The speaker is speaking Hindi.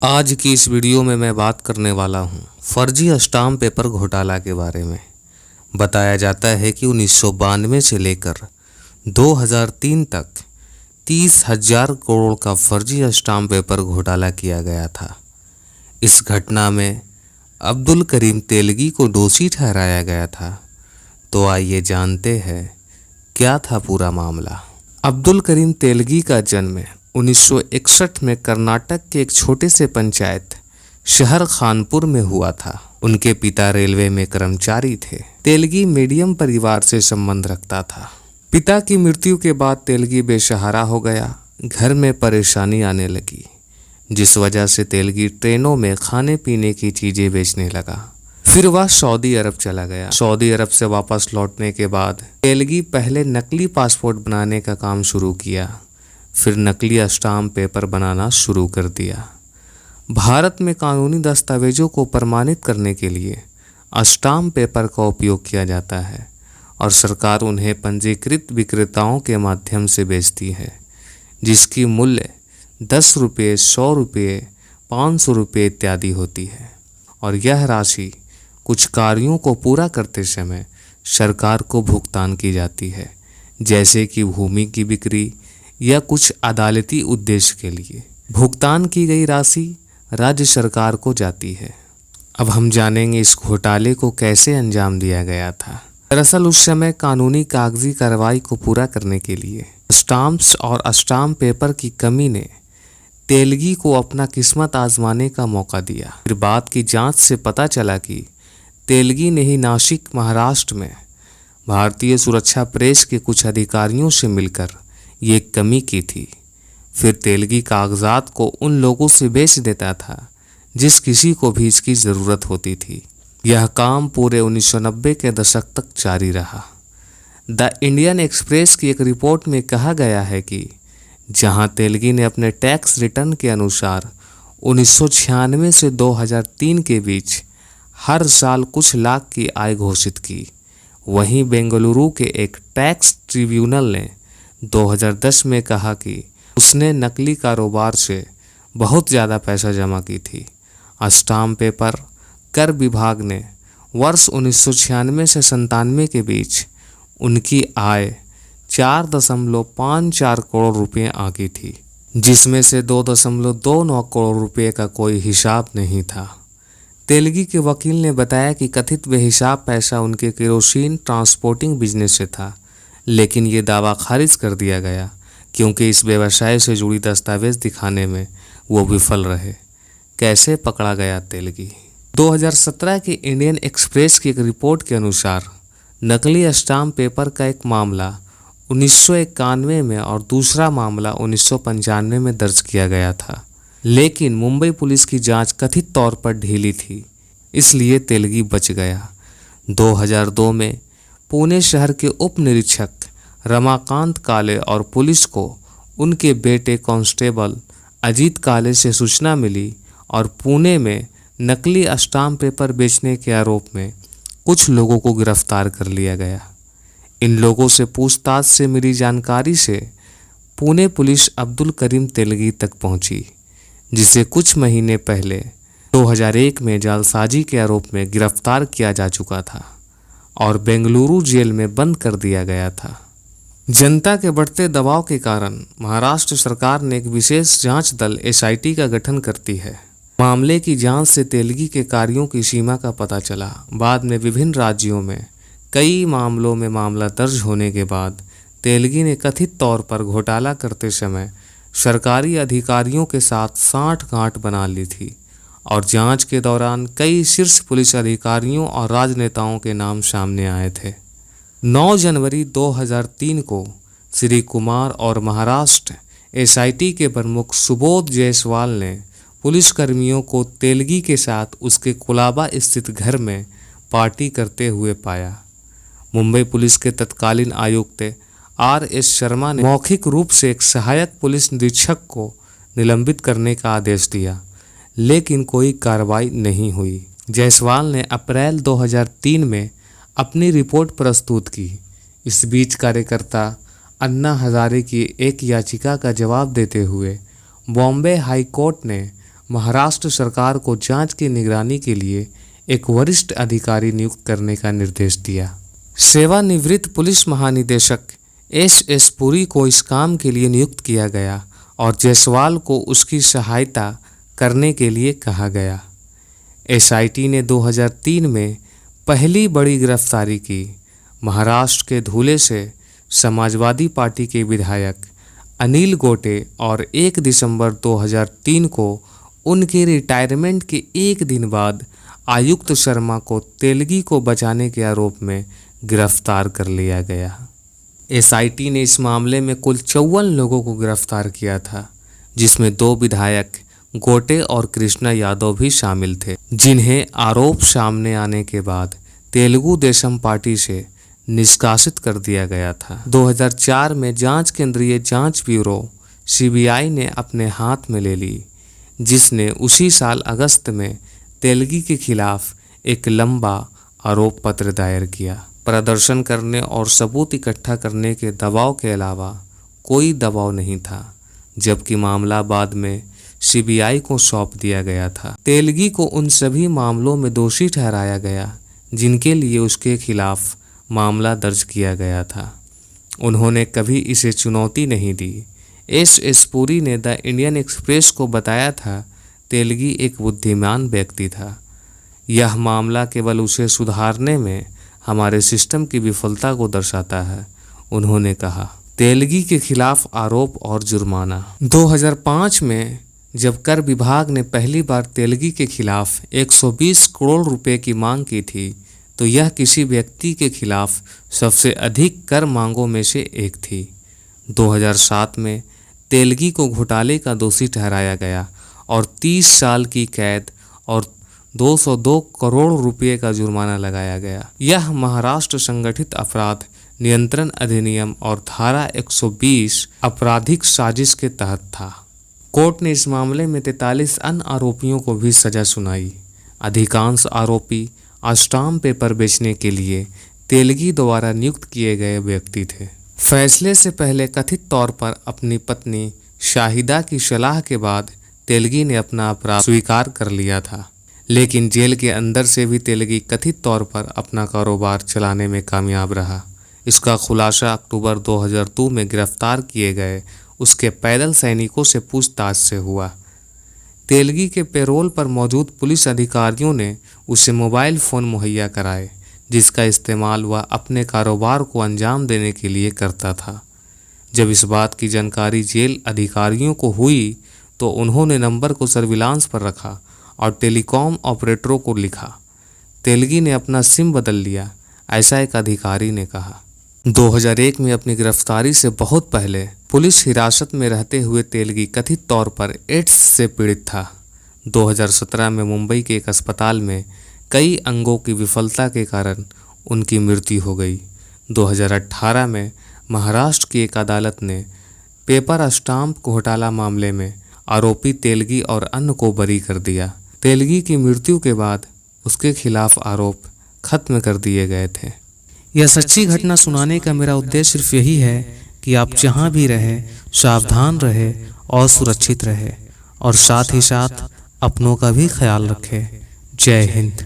आज की इस वीडियो में मैं बात करने वाला हूं फर्जी स्टाम्प पेपर घोटाला के बारे में। बताया जाता है कि 1992 से लेकर 2003 तक 30,000 करोड़ का फर्जी स्टाम्प पेपर घोटाला किया गया था। इस घटना में अब्दुल करीम तेलगी को दोषी ठहराया गया था। तो आइए जानते हैं क्या था पूरा मामला। अब्दुल करीम तेलगी का जन्म 1961 में कर्नाटक के एक छोटे से पंचायत शहर खानपुर में हुआ था। उनके पिता रेलवे में कर्मचारी थे। तेलगी मीडियम परिवार से संबंध रखता था। पिता की मृत्यु के बाद तेलगी बेसहारा हो गया। घर में परेशानी आने लगी, जिस वजह से तेलगी ट्रेनों में खाने पीने की चीजें बेचने लगा। फिर वह सऊदी अरब चला गया। सऊदी अरब से वापस लौटने के बाद तेलगी पहले नकली पासपोर्ट बनाने का काम शुरू किया, फिर नकली स्टाम्प पेपर बनाना शुरू कर दिया। भारत में कानूनी दस्तावेजों को प्रमाणित करने के लिए स्टाम्प पेपर का उपयोग किया जाता है और सरकार उन्हें पंजीकृत विक्रेताओं के माध्यम से बेचती है, जिसकी मूल्य 10 रुपये, 100 रुपये, 500 रुपये इत्यादि होती है। और यह राशि कुछ कार्यों को पूरा करते समय सरकार को भुगतान की जाती है, जैसे कि भूमि की बिक्री या कुछ अदालती उद्देश्य के लिए। भुगतान की गई राशि राज्य सरकार को जाती है। अब हम जानेंगे इस घोटाले को कैसे अंजाम दिया गया था। दरअसल उस समय कानूनी कागजी कार्रवाई को पूरा करने के लिए स्टाम्प्स और स्टाम्प पेपर की कमी ने तेलगी को अपना किस्मत आजमाने का मौका दिया। फिर बात की जांच से पता चला कि तेलगी ने ही नासिक, महाराष्ट्र में भारतीय सुरक्षा प्रेस के कुछ अधिकारियों से मिलकर ये कमी की थी। फिर तेलगी कागजात को उन लोगों से बेच देता था जिस किसी को भी इसकी ज़रूरत होती थी। यह काम पूरे 1990 के दशक तक जारी रहा। द इंडियन एक्सप्रेस की एक रिपोर्ट में कहा गया है कि जहां तेलगी ने अपने टैक्स रिटर्न के अनुसार 1996 से 2003 के बीच हर साल कुछ लाख की आय घोषित की, वहीं बेंगलुरु के एक टैक्स ट्रिब्यूनल ने 2010 में कहा कि उसने नकली कारोबार से बहुत ज़्यादा पैसा जमा की थी। स्टाम्प पेपर कर विभाग ने वर्ष 1996 से 97 के बीच उनकी आय 4.54 करोड़ रुपये आंकी थी, जिसमें से 2.29 करोड़ रुपये का कोई हिसाब नहीं था। तेलगी के वकील ने बताया कि कथित बेहिसाब पैसा उनके केरोसिन ट्रांसपोर्टिंग बिजनेस से था, लेकिन ये दावा खारिज कर दिया गया क्योंकि इस व्यवसाय से जुड़ी दस्तावेज दिखाने में वो विफल रहे। कैसे पकड़ा गया तेलगी? 2017 के इंडियन एक्सप्रेस की एक रिपोर्ट के अनुसार नकली स्टाम्प पेपर का एक मामला 1991 में और दूसरा मामला 1995 में दर्ज किया गया था, लेकिन मुंबई पुलिस की जांच कथित तौर पर ढीली थी, इसलिए तेलगी बच गया। 2002 में पुणे शहर के उप निरीक्षक रमाकांत काले और पुलिस को उनके बेटे कांस्टेबल अजीत काले से सूचना मिली और पुणे में नकली स्टाम्प पेपर बेचने के आरोप में कुछ लोगों को गिरफ्तार कर लिया गया। इन लोगों से पूछताछ से मिली जानकारी से पुणे पुलिस अब्दुल करीम तेलगी तक पहुंची, जिसे कुछ महीने पहले 2001 में जालसाजी के आरोप में गिरफ्तार किया जा चुका था और बेंगलुरु जेल में बंद कर दिया गया था। जनता के बढ़ते दबाव के कारण महाराष्ट्र सरकार ने एक विशेष जांच दल SIT का गठन करती है। मामले की जांच से तेलगी के कार्यों की सीमा का पता चला। बाद में विभिन्न राज्यों में कई मामलों में मामला दर्ज होने के बाद तेलगी ने कथित तौर पर घोटाला करते समय सरकारी अधिकारियों के साथ साठगांठ बना ली थी और जांच के दौरान कई शीर्ष पुलिस अधिकारियों और राजनेताओं के नाम सामने आए थे। 9 जनवरी 2003 को श्री कुमार और महाराष्ट्र SIT के प्रमुख सुबोध जायसवाल ने पुलिसकर्मियों को तेलगी के साथ उसके कोलाबा स्थित घर में पार्टी करते हुए पाया। मुंबई पुलिस के तत्कालीन आयुक्त RS शर्मा ने मौखिक रूप से एक सहायक पुलिस निरीक्षक को निलंबित करने का आदेश दिया, लेकिन कोई कार्रवाई नहीं हुई। जायसवाल ने अप्रैल 2003 में अपनी रिपोर्ट प्रस्तुत की। इस बीच कार्यकर्ता अन्ना हजारे की एक याचिका का जवाब देते हुए बॉम्बे हाई कोर्ट ने महाराष्ट्र सरकार को जांच की निगरानी के लिए एक वरिष्ठ अधिकारी नियुक्त करने का निर्देश दिया। सेवानिवृत्त पुलिस महानिदेशक एस पुरी को इस काम के लिए नियुक्त किया गया और जायसवाल को उसकी सहायता करने के लिए कहा गया। एसआईटी ने 2003 में पहली बड़ी गिरफ्तारी की। महाराष्ट्र के धुले से समाजवादी पार्टी के विधायक अनिल गोटे और 1 दिसंबर 2003 को उनके रिटायरमेंट के एक दिन बाद आयुक्त शर्मा को तेलगी को बचाने के आरोप में गिरफ्तार कर लिया गया। एसआईटी ने इस मामले में कुल 54 लोगों को गिरफ्तार किया था, जिसमें 2 विधायक गोटे और कृष्णा यादव भी शामिल थे, जिन्हें आरोप सामने आने के बाद तेलुगु देशम पार्टी से निष्कासित कर दिया गया था। 2004 में जांच केंद्रीय जांच ब्यूरो सीबीआई ने अपने हाथ में ले ली, जिसने उसी साल अगस्त में तेलगी के खिलाफ एक लंबा आरोप पत्र दायर किया। प्रदर्शन करने और सबूत इकट्ठा करने के दबाव के अलावा कोई दबाव नहीं था, जबकि मामला बाद में सीबीआई को सौंप दिया गया था। तेलगी को उन सभी मामलों में दोषी ठहराया गया जिनके लिए उसके खिलाफ मामला दर्ज किया गया था। उन्होंने कभी इसे चुनौती नहीं दी। एस पुरी ने द इंडियन एक्सप्रेस को बताया था, तेलगी एक बुद्धिमान व्यक्ति था। यह मामला केवल उसे सुधारने में हमारे सिस्टम की विफलता को दर्शाता है, उन्होंने कहा। तेलगी के खिलाफ आरोप और जुर्माना। 2005 में जब कर विभाग ने पहली बार तेलगी के खिलाफ 120 करोड़ रुपए की मांग की थी, तो यह किसी व्यक्ति के खिलाफ सबसे अधिक कर मांगों में से एक थी। 2007 में तेलगी को घोटाले का दोषी ठहराया गया और 30 साल की कैद और 202 करोड़ रुपए का जुर्माना लगाया गया। यह महाराष्ट्र संगठित अपराध नियंत्रण अधिनियम और धारा 120 आपराधिक साजिश के तहत था। कोर्ट ने इस मामले में 43 अन्य आरोपियों को भी सजा सुनाई। अधिकांश आरोपी स्टाम्प पेपर बेचने के लिए तेलगी द्वारा नियुक्त किए गए व्यक्ति थे। फैसले से पहले कथित तौर पर अपनी पत्नी शाहिदा की सलाह के बाद तेलगी ने अपना अपराध स्वीकार कर लिया था, लेकिन जेल के अंदर से भी तेलगी कथित तौर पर अपना कारोबार चलाने में कामयाब रहा। इसका खुलासा अक्टूबर 2002 में गिरफ्तार किए गए उसके पैदल सैनिकों से पूछताछ से हुआ। तेलगी के पेरोल पर मौजूद पुलिस अधिकारियों ने उसे मोबाइल फ़ोन मुहैया कराए, जिसका इस्तेमाल वह अपने कारोबार को अंजाम देने के लिए करता था। जब इस बात की जानकारी जेल अधिकारियों को हुई तो उन्होंने नंबर को सर्विलांस पर रखा और टेलीकॉम ऑपरेटरों को लिखा। तेलगी ने अपना सिम बदल लिया, ऐसा एक अधिकारी ने कहा। 2001 में अपनी गिरफ्तारी से बहुत पहले पुलिस हिरासत में रहते हुए तेलगी कथित तौर पर एड्स से पीड़ित था। 2017 में मुंबई के एक अस्पताल में कई अंगों की विफलता के कारण उनकी मृत्यु हो गई। 2018 में महाराष्ट्र की एक अदालत ने पेपर स्टाम्प घोटाला मामले में आरोपी तेलगी और अन्य को बरी कर दिया। तेलगी की मृत्यु के बाद उसके खिलाफ आरोप खत्म कर दिए गए थे। यह सच्ची घटना सुनाने का मेरा उद्देश्य सिर्फ यही है कि आप जहां भी रहे सावधान रहे और सुरक्षित रहे, और साथ ही साथ अपनों का भी ख्याल रखें। जय हिंद।